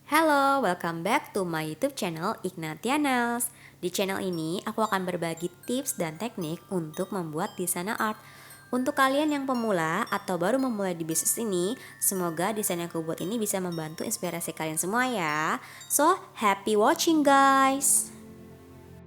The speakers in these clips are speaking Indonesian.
Halo, welcome back to my YouTube channel Ignatianels. Di channel ini aku akan berbagi tips dan teknik untuk membuat desainer art. Untuk kalian yang pemula atau baru memulai di bisnis ini, semoga desain yang aku buat ini bisa membantu inspirasi kalian semua ya. So, happy watching guys.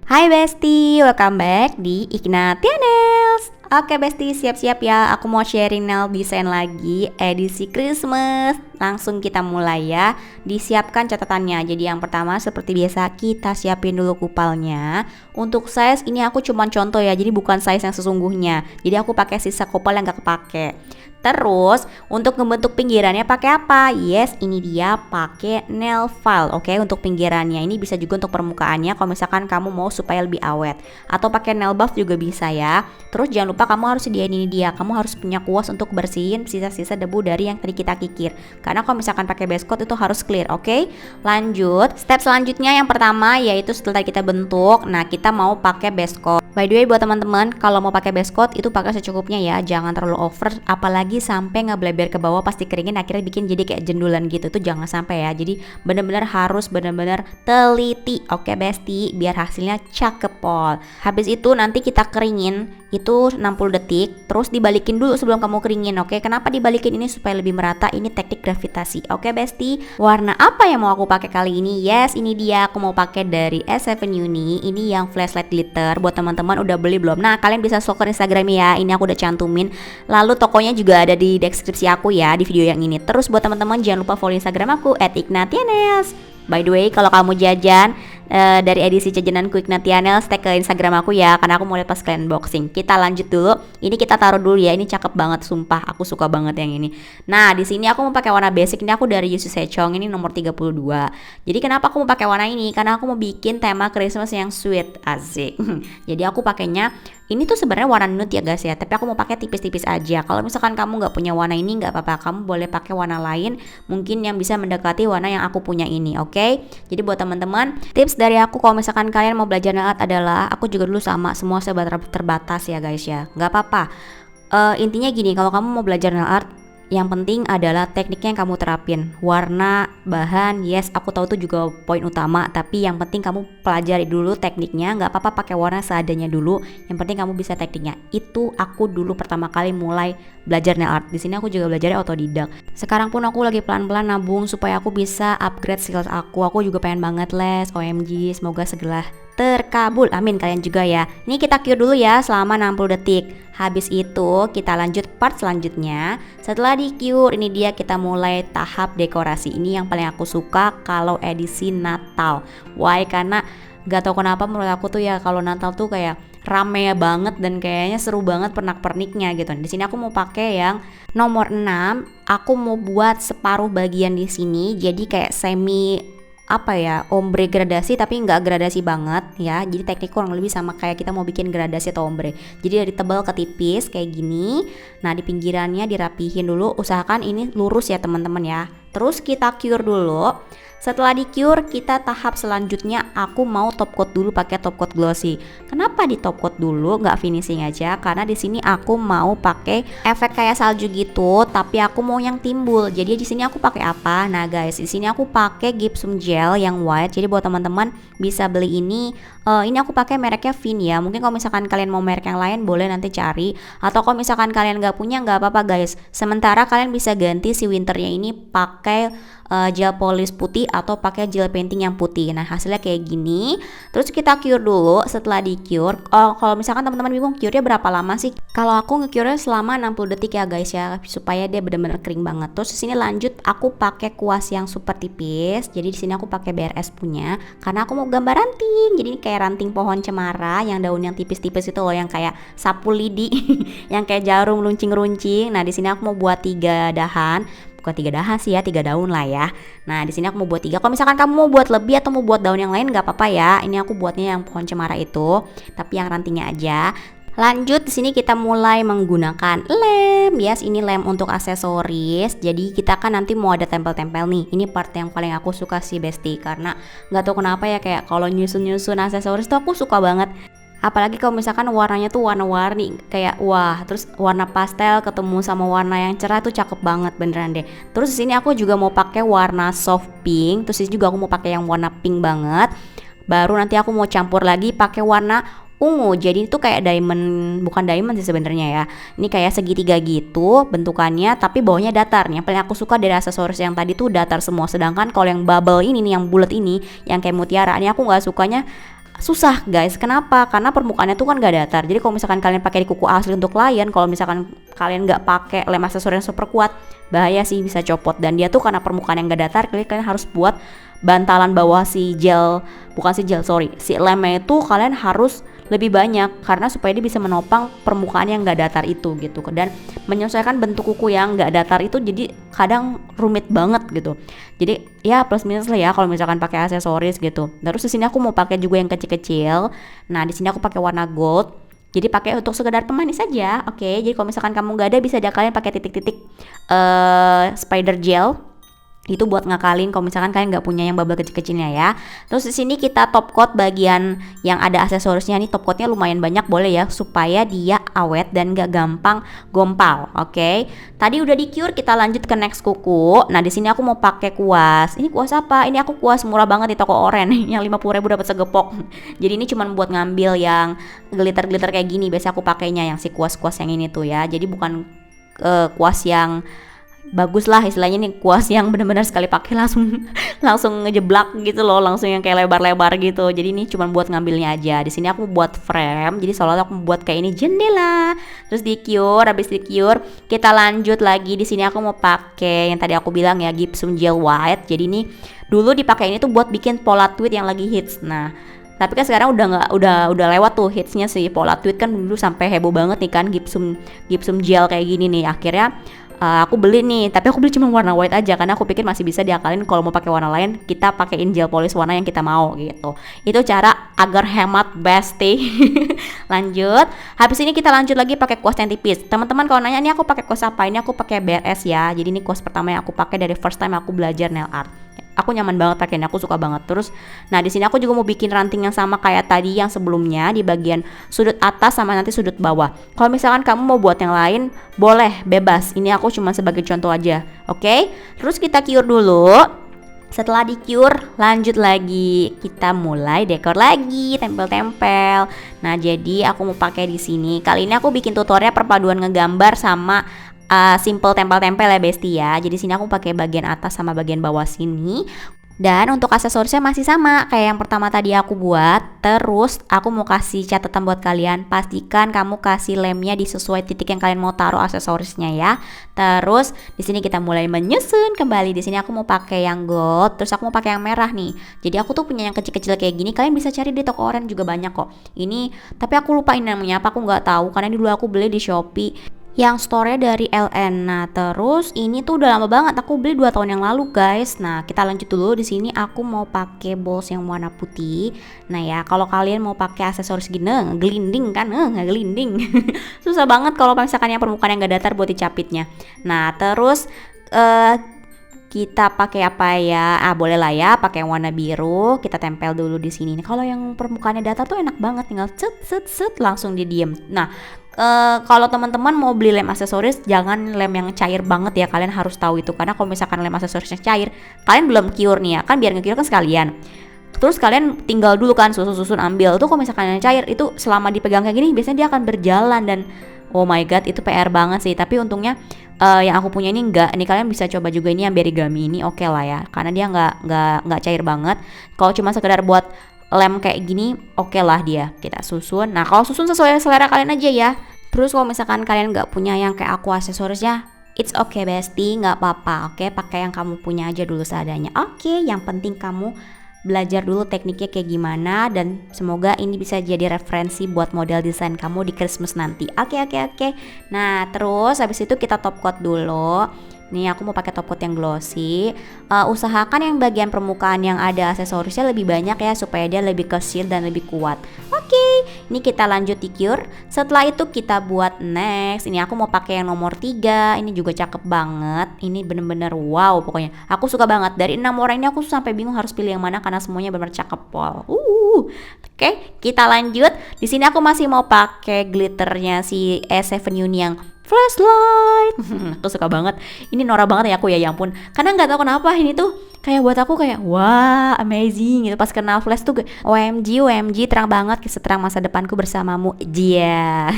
Hai Besti, welcome back di Ignatianels. Oke Besti, siap-siap ya, aku mau sharing nail design lagi edisi Christmas. Langsung kita mulai ya. Disiapkan catatannya. Jadi yang pertama seperti biasa kita siapin dulu kupalnya. Untuk size ini aku cuma contoh ya, jadi bukan size yang sesungguhnya. Jadi aku pakai sisa kupal yang gak kepake. Terus untuk membentuk pinggirannya pakai apa? Yes, ini dia pakai nail file. Oke, untuk pinggirannya ini bisa juga untuk permukaannya kalau misalkan kamu mau supaya lebih awet. Atau pakai nail buff juga bisa ya. Terus jangan lupa kamu harus sediain ini dia. Kamu harus punya kuas untuk bersihin sisa-sisa debu dari yang tadi kita kikir. Karena kalau misalkan pakai base coat itu harus clear, oke? Lanjut, step selanjutnya yang pertama yaitu setelah kita bentuk, nah kita mau pakai base coat. By the way buat teman-teman, kalau mau pakai base coat itu pakai secukupnya ya, jangan terlalu over, apalagi sampai ngebleber ke bawah pasti keringin akhirnya bikin jadi kayak jendulan gitu, tuh jangan sampai ya. Jadi bener-bener harus bener-bener teliti, oke Besti, biar hasilnya cakep pol. Habis itu nanti kita keringin itu 60 detik, terus dibalikin dulu sebelum kamu keringin, oke? Kenapa dibalikin ini supaya lebih merata? Ini teknik gravitasi, oke Besti? Warna apa yang mau aku pakai kali ini? Yes, ini dia, aku mau pakai dari S7 Uni. Ini yang flashlight glitter. Buat teman-teman udah beli belum? Nah, kalian bisa stalker Instagram ya. Ini aku udah cantumin. Lalu tokonya juga ada di deskripsi aku ya di video yang ini. Terus buat teman-teman jangan lupa follow Instagram aku @ignatianels. By the way, kalau kamu jajan dari edisi jajanan Ignatianels, tag ke Instagram aku ya, karena aku mau lihat pas kalian unboxing. Kita lanjut dulu. Ini kita taruh dulu ya. Ini cakep banget sumpah. Aku suka banget yang ini. Nah, di sini aku mau pakai warna basic. Ini aku dari Yusu Sechong. Ini nomor 32. Jadi kenapa aku mau pakai warna ini? Karena aku mau bikin tema Christmas yang sweet, asik. Jadi aku pakainya ini tuh sebenarnya warna nude ya guys ya, tapi aku mau pakai tipis-tipis aja. Kalau misalkan kamu nggak punya warna ini nggak apa-apa, kamu boleh pakai warna lain, mungkin yang bisa mendekati warna yang aku punya ini, oke? Jadi buat teman-teman, tips dari aku kalau misalkan kalian mau belajar nail art adalah, aku juga dulu sama, semua serba terbatas ya guys ya, nggak apa-apa. Intinya gini, kalau kamu mau belajar nail art, yang penting adalah tekniknya yang kamu terapin. Warna, bahan, yes aku tahu itu juga poin utama, tapi yang penting kamu pelajari dulu tekniknya. Gak apa-apa pakai warna seadanya dulu, yang penting kamu bisa tekniknya. Itu aku dulu pertama kali mulai belajar nail art. Di sini aku juga belajarnya otodidak. Sekarang pun aku lagi pelan-pelan nabung supaya aku bisa upgrade skills aku. Aku juga pengen banget les, OMG, semoga segera terkabul, amin. Kalian juga ya. Ini kita cure dulu ya selama 60 detik. Habis itu kita lanjut part selanjutnya. Setelah di cure, ini dia kita mulai tahap dekorasi. Ini yang paling aku suka kalau edisi Natal. Why? Karena gak tau kenapa menurut aku tuh ya, kalau Natal tuh kayak rame banget dan kayaknya seru banget pernak-perniknya gitu. Di sini aku mau pakai yang nomor 6. Aku mau buat separuh bagian di sini jadi kayak semi ombre gradasi, tapi nggak gradasi banget ya. Jadi teknik kurang lebih sama kayak kita mau bikin gradasi atau ombre. Jadi dari tebal ke tipis kayak gini. Nah, di pinggirannya dirapihin dulu, usahakan ini lurus ya teman-teman ya. Terus kita cure dulu. Setelah di cure, kita tahap selanjutnya aku mau top coat dulu pakai top coat glossy. Kenapa di top coat dulu nggak finishing aja? Karena di sini aku mau pakai efek kayak salju gitu, tapi aku mau yang timbul. Jadi di sini aku pakai apa? Nah guys, di sini aku pakai gypsum gel yang white. Jadi buat teman-teman bisa beli ini. Ini aku pakai mereknya Vin ya. Mungkin kalau misalkan kalian mau merek yang lain boleh nanti cari. Atau kalau misalkan kalian nggak punya nggak apa-apa guys. Sementara kalian bisa ganti si winternya ini pakai gel polish putih atau pakai gel painting yang putih. Nah hasilnya kayak gini. Terus kita cure dulu. Setelah di cure, kalau misalkan teman-teman bingung cure-nya berapa lama sih? Kalau aku nge-cure selama 60 detik ya guys ya, supaya dia benar-benar kering banget. Terus di sini lanjut aku pakai kuas yang super tipis. Jadi di sini aku pakai BRS punya, karena aku mau gambar ranting. Jadi ini kayak ranting pohon cemara yang daun yang tipis-tipis itu loh, yang kayak sapu lidi, yang kayak jarum runcing-runcing. Nah di sini aku mau buat 3 dahan. Bukan 3 dahan sih ya, 3 daun lah ya. Nah di sini aku mau buat 3. Kalau misalkan kamu mau buat lebih atau mau buat daun yang lain nggak apa-apa ya. Ini aku buatnya yang pohon cemara itu, tapi yang rantingnya aja. Lanjut di sini kita mulai menggunakan lem. Yes, ini lem untuk aksesoris. Jadi kita kan nanti mau ada tempel-tempel nih. Ini part yang paling aku suka sih Besti, karena nggak tahu kenapa ya, kayak kalau nyusun-nyusun aksesoris tuh aku suka banget. Apalagi kalau misalkan warnanya tuh warna-warni kayak wah, terus warna pastel ketemu sama warna yang cerah tuh cakep banget beneran deh. Terus di sini aku juga mau pakai warna soft pink, terus ini juga aku mau pakai yang warna pink banget. Baru nanti aku mau campur lagi pakai warna ungu. Jadi itu kayak diamond, bukan diamond sih sebenarnya ya. Ini kayak segitiga gitu bentukannya tapi bawahnya datar. Yang paling aku suka dari aksesoris yang tadi tuh datar semua. Sedangkan kalau yang bubble ini nih, yang bulat ini, yang kayak mutiara, ini aku nggak sukanya. Susah guys, kenapa? Karena permukaannya tuh kan gak datar. Jadi kalau misalkan kalian pakai di kuku asli untuk klien, kalau misalkan kalian gak pakai lem aksesor yang super kuat, bahaya sih, bisa copot. Dan dia tuh karena permukaan yang gak datar, kalian harus buat bantalan bawah si gel, bukan si gel, sorry, si lemnya itu kalian harus lebih banyak karena supaya dia bisa menopang permukaan yang gak datar itu gitu. Dan menyesuaikan bentuk kuku yang gak datar itu jadi kadang rumit banget gitu. Jadi ya plus minus lah ya kalau misalkan pakai aksesoris gitu. Terus di sini aku mau pakai juga yang kecil-kecil. Nah di sini aku pakai warna gold. Jadi pakai untuk sekedar pemanis saja, oke. Jadi kalau misalkan kamu nggak ada, bisa aja kalian pakai titik-titik spider gel. Itu buat ngakalin kalau misalkan kalian nggak punya yang bubble kecil-kecilnya ya. Terus di sini kita top coat bagian yang ada aksesorisnya nih, top coatnya lumayan banyak boleh ya supaya dia awet dan nggak gampang gompal. Oke. Tadi udah di cure, kita lanjut ke next kuku. Nah di sini aku mau pakai kuas. Ini kuas apa? Ini aku kuas murah banget di toko Oren yang 50.000 dapat segepok. Jadi ini cuma buat ngambil yang glitter-glitter kayak gini. Biasa aku pakainya yang si kuas-kuas yang ini tuh ya. Jadi bukan kuas yang bagus lah istilahnya, nih kuas yang benar-benar sekali pakai langsung langsung ngejeblak gitu loh, langsung yang kayak lebar-lebar gitu. Jadi ini cuma buat ngambilnya aja. Di sini aku buat frame, jadi seolah-olah aku buat kayak ini jendela. Terus di cure, habis di cure kita lanjut lagi. Di sini aku mau pakai yang tadi aku bilang ya, gypsum gel white. Jadi ini dulu dipakai ini tuh buat bikin pola tweed yang lagi hits. Nah tapi kan sekarang udah nggak, udah lewat tuh hitsnya sih pola tweed kan. Dulu sampai heboh banget nih kan gypsum gel kayak gini nih. Akhirnya aku beli nih, tapi aku beli cuma warna white aja karena aku pikir masih bisa diakalin kalau mau pakai warna lain kita pakaiin gel polish warna yang kita mau gitu. Itu cara agar hemat bestie. Lanjut, habis ini kita lanjut lagi pakai kuas yang tipis. Teman-teman kalau nanya ini aku pakai kuas apa? Ini aku pakai BRS ya. Jadi ini kuas pertama yang aku pakai dari first time aku belajar nail art. Aku nyaman banget pakainya, aku suka banget. Terus, nah di sini aku juga mau bikin ranting yang sama kayak tadi yang sebelumnya di bagian sudut atas sama nanti sudut bawah. Kalau misalkan kamu mau buat yang lain, boleh, bebas. Ini aku cuma sebagai contoh aja, oke? Terus kita cure dulu. Setelah di cure, lanjut lagi. Kita mulai dekor lagi, tempel-tempel. Nah jadi aku mau pakai di sini. Kali ini aku bikin tutorial perpaduan ngegambar sama simple tempel-tempel ya bestie ya. Jadi sini aku pakai bagian atas sama bagian bawah sini. Dan untuk aksesorisnya masih sama kayak yang pertama tadi aku buat. Terus aku mau kasih catatan buat kalian, pastikan kamu kasih lemnya di sesuai titik yang kalian mau taruh aksesorisnya ya. Terus di sini kita mulai menyusun kembali. Di sini aku mau pakai yang gold, terus aku mau pakai yang merah nih. Jadi aku tuh punya yang kecil-kecil kayak gini, kalian bisa cari di toko Oren juga banyak kok. Ini tapi aku lupa ini namanya apa, aku nggak tahu karena ini dulu aku beli di Shopee yang store-nya dari LN. Nah, terus ini tuh udah lama banget, aku beli 2 tahun yang lalu, guys. Nah, kita lanjut dulu. Di sini aku mau pakai balls yang warna putih. Nah, ya, kalau kalian mau pakai aksesoris gini, ngegelinding kan, ngegelinding. Susah banget kalau misalkan yang permukaan yang enggak datar buat dicapitnya. Nah, terus kita pakai apa ya? Boleh lah ya, pakai yang warna biru. Kita tempel dulu di sini. Kalau yang permukaannya datar tuh enak banget, tinggal set langsung didiem. Nah, kalau teman-teman mau beli lem aksesoris, jangan lem yang cair banget ya, kalian harus tahu itu. Karena kalau misalkan lem aksesorisnya cair, kalian belum cure nih ya, kan biar nge-cure kan sekalian. Terus kalian tinggal dulu kan susun ambil tuh. Kalau misalkan yang cair itu selama dipegang kayak gini, biasanya dia akan berjalan dan oh my god, itu PR banget sih. Tapi untungnya yang aku punya ini enggak. Ini kalian bisa coba juga ini yang berigami ini, oke lah ya, karena dia nggak cair banget. Kalau cuma sekedar buat lem kayak gini, oke lah dia kita susun. Nah kalau susun sesuai selera kalian aja ya. Terus kalau misalkan kalian nggak punya yang kayak aku aksesorisnya, it's okay bestie, nggak apa-apa. Oke, pakai yang kamu punya aja dulu seadanya. Oke, yang penting kamu belajar dulu tekniknya kayak gimana, dan semoga ini bisa jadi referensi buat model desain kamu di Christmas nanti. Oke. Nah terus habis itu kita top coat dulu. Nih aku mau pakai top coat yang glossy. Usahakan yang bagian permukaan yang ada aksesorisnya lebih banyak ya, supaya dia lebih kecil dan lebih kuat. Oke, ini kita lanjut di cure. Setelah itu kita buat next. Ini aku mau pakai yang nomor 3. Ini juga cakep banget. Ini bener-bener wow pokoknya. Aku suka banget. Dari 6 orang ini aku sampai bingung harus pilih yang mana karena semuanya bener-bener cakep pol. Oke, kita lanjut. Di sini aku masih mau pakai glitternya si S7 Uni yang flashlight. Aku suka banget. Ini norak banget ya aku ya ampun. Karena nggak tahu kenapa ini tuh kayak buat aku kayak wah amazing gitu. Pas kenal flash tuh OMG terang banget, seterang masa depanku bersamamu. Dia.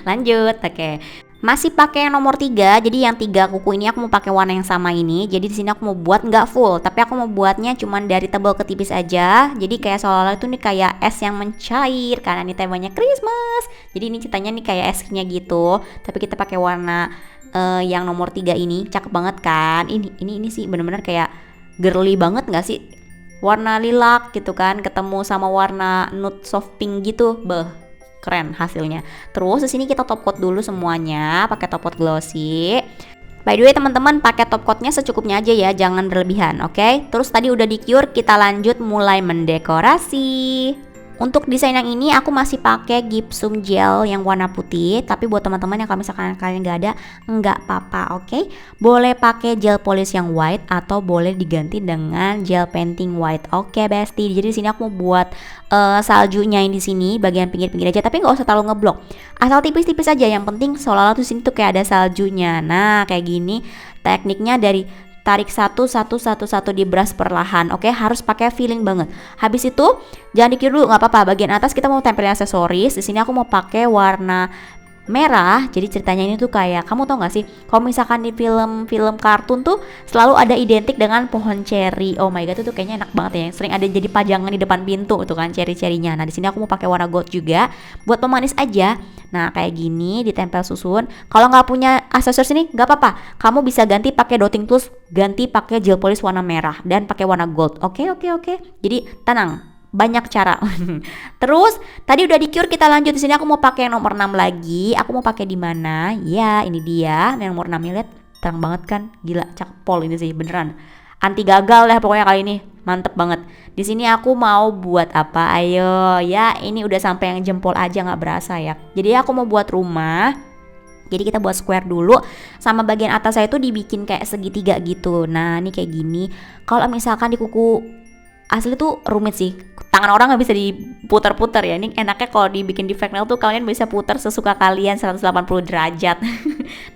Lanjut. Oke. Masih pakai yang nomor 3. Jadi yang 3 kuku ini aku mau pakai warna yang sama ini. Jadi di sini aku mau buat nggak full, tapi aku mau buatnya cuman dari tebal ke tipis aja. Jadi kayak seolah-olah itu nih kayak es yang mencair karena ini temanya Christmas. Jadi ini ceritanya nih kayak esnya gitu. Tapi kita pakai warna yang nomor 3 ini. Cakep banget kan? Ini sih bener-bener kayak girly banget nggak sih? Warna lilac gitu kan, ketemu sama warna nude soft pink gitu. Keren hasilnya. Terus di sini kita top coat dulu semuanya pakai top coat glossy. By the way teman-teman, pakai top coatnya secukupnya aja ya, jangan berlebihan, oke? Terus tadi udah di cure, kita lanjut mulai mendekorasi. Untuk desain yang ini aku masih pakai gypsum gel yang warna putih. Tapi buat teman-teman yang kalau misalkan kalian nggak ada, nggak apa-apa, oke? Boleh pakai gel polish yang white atau boleh diganti dengan gel painting white, oke bestie. Jadi di sini aku mau buat saljunya yang di sini bagian pinggir-pinggir aja, tapi nggak usah terlalu ngeblok. Asal tipis-tipis aja. Yang penting seolah-olah tuh sini tuh kayak ada saljunya. Nah kayak gini tekniknya dari tarik satu di brush perlahan, oke? Harus pakai feeling banget. Habis itu jangan dikira dulu, nggak apa-apa. Bagian atas kita mau tempelin aksesoris. Di sini aku mau pakai warna merah. Jadi ceritanya ini tuh kayak, kamu tau gak sih kalau misalkan di film-film kartun tuh selalu ada identik dengan pohon ceri. Oh my god, itu tuh kayaknya enak banget ya, sering ada jadi pajangan di depan pintu tuh kan ceri-cerinya. Nah di sini aku mau pakai warna gold juga buat pemanis aja. Nah kayak gini ditempel susun. Kalau nggak punya aksesoris ini nggak apa-apa, kamu bisa ganti pakai dotting tools, ganti pakai gel polish warna merah dan pakai warna gold. Oke. Jadi tenang, banyak cara. Terus tadi udah di cure, kita lanjut. Di sini aku mau pakai yang nomor 6 lagi. Aku mau pakai di mana? Ya, ini dia. Yang nomor 6 lihat terang banget kan? Gila, cakep pol ini sih beneran. Anti gagal lah pokoknya kali ini. Mantep banget. Di sini aku mau buat apa? Ayo, ya ini udah sampai yang jempol aja nggak berasa ya. Jadi aku mau buat rumah. Jadi kita buat square dulu, sama bagian atas saya itu dibikin kayak segitiga gitu. Nah ini kayak gini. Kalau misalkan di kuku asli tuh rumit sih, tangan orang nggak bisa diputar-putar ya. Ini enaknya kalau dibikin di fake nail tuh kalian bisa putar sesuka kalian 180 derajat.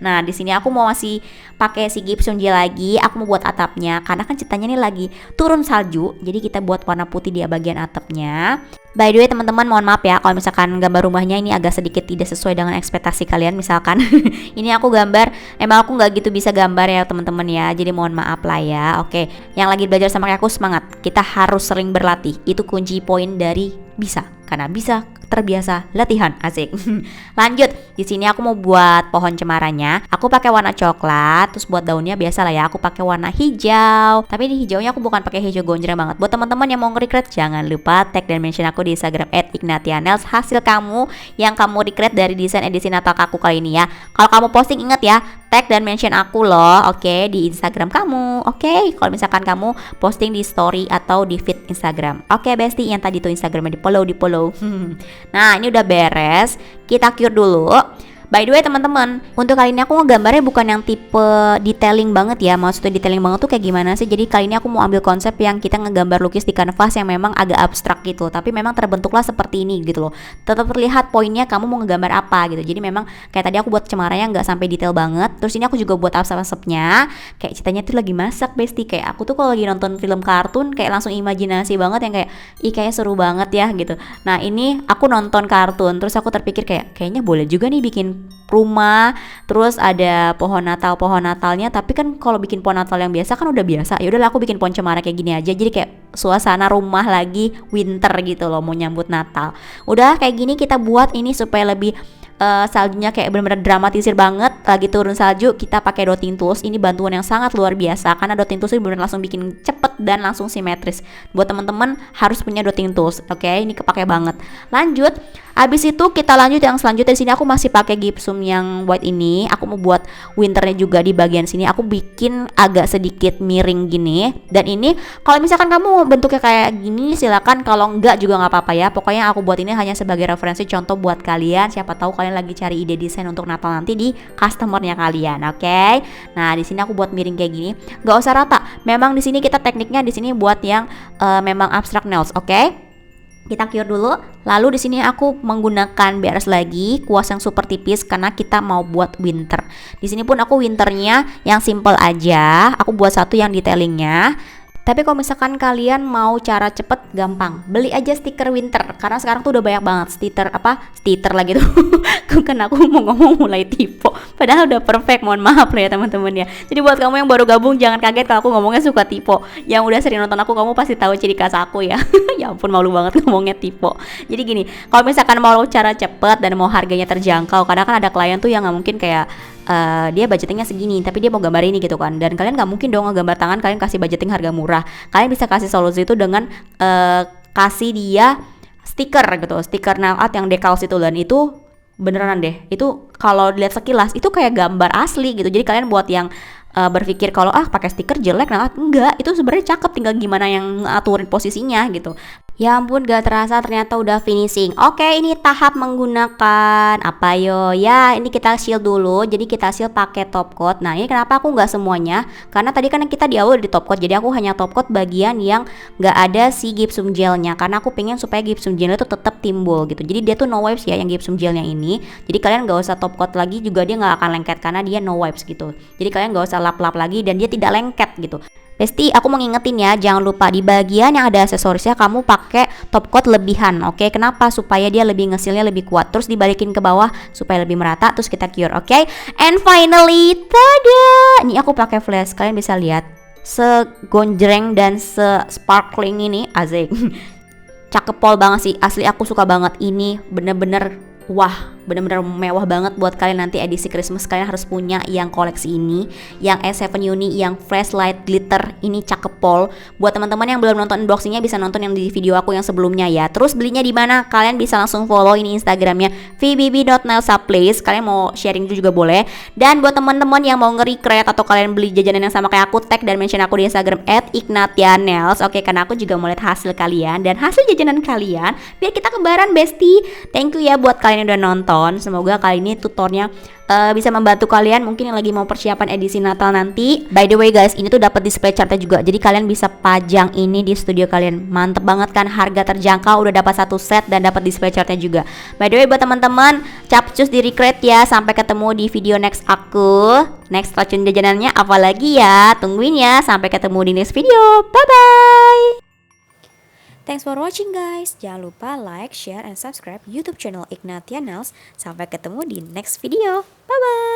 Nah di sini aku mau masih pakai si gypsum gel lagi. Aku mau buat atapnya karena kan ceritanya ini lagi turun salju. Jadi kita buat warna putih di bagian atapnya. By the way teman-teman, mohon maaf ya kalau misalkan gambar rumahnya ini agak sedikit tidak sesuai dengan ekspektasi kalian. Misalkan ini aku gambar, emang aku nggak gitu bisa gambar ya teman-teman ya. Jadi mohon maaf lah ya. Oke, yang lagi belajar sama kayak aku semangat. Kita harus sering berlatih. Itu kunci poin dari bisa. Karena bisa terbiasa latihan, asik. Lanjut, di sini aku mau buat pohon cemarannya. Aku pakai warna coklat, terus buat daunnya biasa lah ya. Aku pakai warna hijau. Tapi di hijaunya aku bukan pakai hijau gonjreng banget. Buat teman-teman yang mau nge-recreate, jangan lupa tag dan mention aku di Instagram @ignatianails hasil kamu yang kamu recreate dari desain edisi Natal aku kali ini ya. Kalau kamu posting ingat ya, tag dan mention aku loh, oke, di Instagram kamu, oke. Kalau misalkan kamu posting di story atau di feed Instagram, oke bestie, yang tadi tuh Instagramnya di follow. Nah ini udah beres, kita cure dulu. By the way teman-teman, untuk kali ini aku ngegambarnya bukan yang tipe detailing banget ya. Maksudnya detailing banget tuh kayak gimana sih? Jadi kali ini aku mau ambil konsep yang kita ngegambar lukis di kanvas yang memang agak abstrak gitu, tapi memang terbentuklah seperti ini gitu loh. Tetap terlihat poinnya kamu mau ngegambar apa gitu. Jadi memang kayak tadi aku buat cemarannya nggak sampai detail banget. Terus ini aku juga buat asap-asapnya. Kayak ceritanya tuh lagi masak bestie. Kayak aku tuh kalau lagi nonton film kartun kayak langsung imajinasi banget yang kayak kayak seru banget ya gitu. Nah ini aku nonton kartun, terus aku terpikir kayaknya boleh juga nih bikin rumah, terus ada pohon Natalnya. Tapi kan kalau bikin pohon Natal yang biasa kan udah biasa. Ya udahlah aku bikin pohon cemara kayak gini aja. Jadi kayak suasana rumah lagi winter gitu loh, mau nyambut Natal. Udah kayak gini kita buat ini supaya lebih saljunya kayak benar-benar dramatisir banget. Lagi turun salju kita pakai dotting tools. Ini bantuan yang sangat luar biasa karena dotting tools ini benar langsung bikin cepet dan langsung simetris. Buat teman-teman harus punya dotting tools, oke? Ini kepake banget. Lanjut, abis itu kita lanjut yang selanjutnya. Di sini aku masih pakai gypsum yang white ini. Aku mau buat winternya juga di bagian sini. Aku bikin agak sedikit miring gini. Dan ini kalau misalkan kamu bentuknya kayak gini silakan, kalau enggak juga nggak apa-apa ya. Pokoknya aku buat ini hanya sebagai referensi contoh buat kalian. Siapa tahu kalian lagi cari ide desain untuk Natal nanti di customernya kalian, oke? Nah di sini aku buat miring kayak gini, nggak usah rata. Memang di sini kita tekniknya di sini buat yang memang abstract nails, oke? Kita cure dulu. Lalu di sini aku menggunakan beres lagi kuas yang super tipis karena kita mau buat winter. Di sini pun aku winternya yang simple aja. Aku buat satu yang detailingnya. Tapi kalau misalkan kalian mau cara cepet, gampang, beli aja stiker winter. Karena sekarang tuh udah banyak banget stiker lagi tuh. Kan aku mau ngomong mulai typo, padahal udah perfect, mohon maaf lah ya teman-teman ya. Jadi buat kamu yang baru gabung jangan kaget kalau aku ngomongnya suka typo. Yang udah sering nonton aku, kamu pasti tahu ciri khas aku ya. Ya ampun, malu banget ngomongnya typo. Jadi gini, kalau misalkan mau cara cepet dan mau harganya terjangkau, karena kan ada klien tuh yang nggak mungkin kayak dia budgetingnya segini tapi dia mau gambar ini gitu kan, dan kalian nggak mungkin dong ngegambar tangan kalian kasih budgeting harga murah. Kalian bisa kasih solusi itu dengan kasih dia stiker gitu, stiker nail art yang decals itu, dan itu beneran deh, itu kalau dilihat sekilas itu kayak gambar asli gitu. Jadi kalian buat yang berpikir kalau pakai stiker jelek, nah enggak, itu sebenarnya cakep, tinggal gimana yang ngaturin posisinya gitu. Ya ampun, gak terasa ternyata udah finishing. Oke, ini tahap menggunakan apa yo? Ya, ini kita seal dulu. Jadi kita seal pakai top coat. Nah, ini kenapa aku nggak semuanya? Karena tadi kan kita di awal di top coat. Jadi aku hanya top coat bagian yang nggak ada si gypsum gelnya. Karena aku pengen supaya gypsum gelnya itu tetap timbul gitu. Jadi dia tuh no wipes ya yang gypsum gelnya ini. Jadi kalian nggak usah top coat lagi juga, dia nggak akan lengket karena dia no wipes gitu. Jadi kalian nggak usah lap-lap lagi dan dia tidak lengket gitu. Besti, aku mau ngingetin ya, jangan lupa di bagian yang ada aksesorisnya kamu pakai top coat lebihan, oke? Kenapa? Supaya dia lebih ngesilnya lebih kuat. Terus dibalikin ke bawah supaya lebih merata, terus kita cure, oke? And finally, tada! Ini aku pakai flash, kalian bisa lihat segonjreng dan sparkling ini, asik. Cakepol banget sih, asli aku suka banget ini, bener-bener wah, bener-bener mewah banget. Buat kalian nanti edisi Christmas kalian harus punya yang koleksi ini, yang S7 Uni, yang flashlight glitter ini cakep pol. Buat teman-teman yang belum nonton unboxingnya bisa nonton yang di video aku yang sebelumnya ya. Terus belinya di mana? Kalian bisa langsung follow ini Instagramnya vbb.nailsupplace. Kalian mau sharing itu juga boleh. Dan buat teman-teman yang mau nge-recreate atau kalian beli jajanan yang sama kayak aku, tag dan mention aku di Instagram @ignatianails. Oke, karena aku juga mau lihat hasil kalian dan hasil jajanan kalian biar kita kembaran bestie. Thank you ya buat kalian yang udah nonton. Semoga kali ini tutornya bisa membantu kalian mungkin yang lagi mau persiapan edisi Natal nanti. By the way guys, ini tuh dapat display chartnya juga. Jadi kalian bisa pajang ini di studio kalian. Mantep banget kan, harga terjangkau, udah dapat satu set dan dapat display chartnya juga. By the way buat teman-teman, capcus di recreate ya. Sampai ketemu di video next aku. Next racun jajanannya apalagi ya? Tungguin ya. Sampai ketemu di next video. Bye bye. Thanks for watching guys. Jangan lupa like, share, and subscribe YouTube channel Ignatia Nails. Sampai ketemu di next video. Bye bye.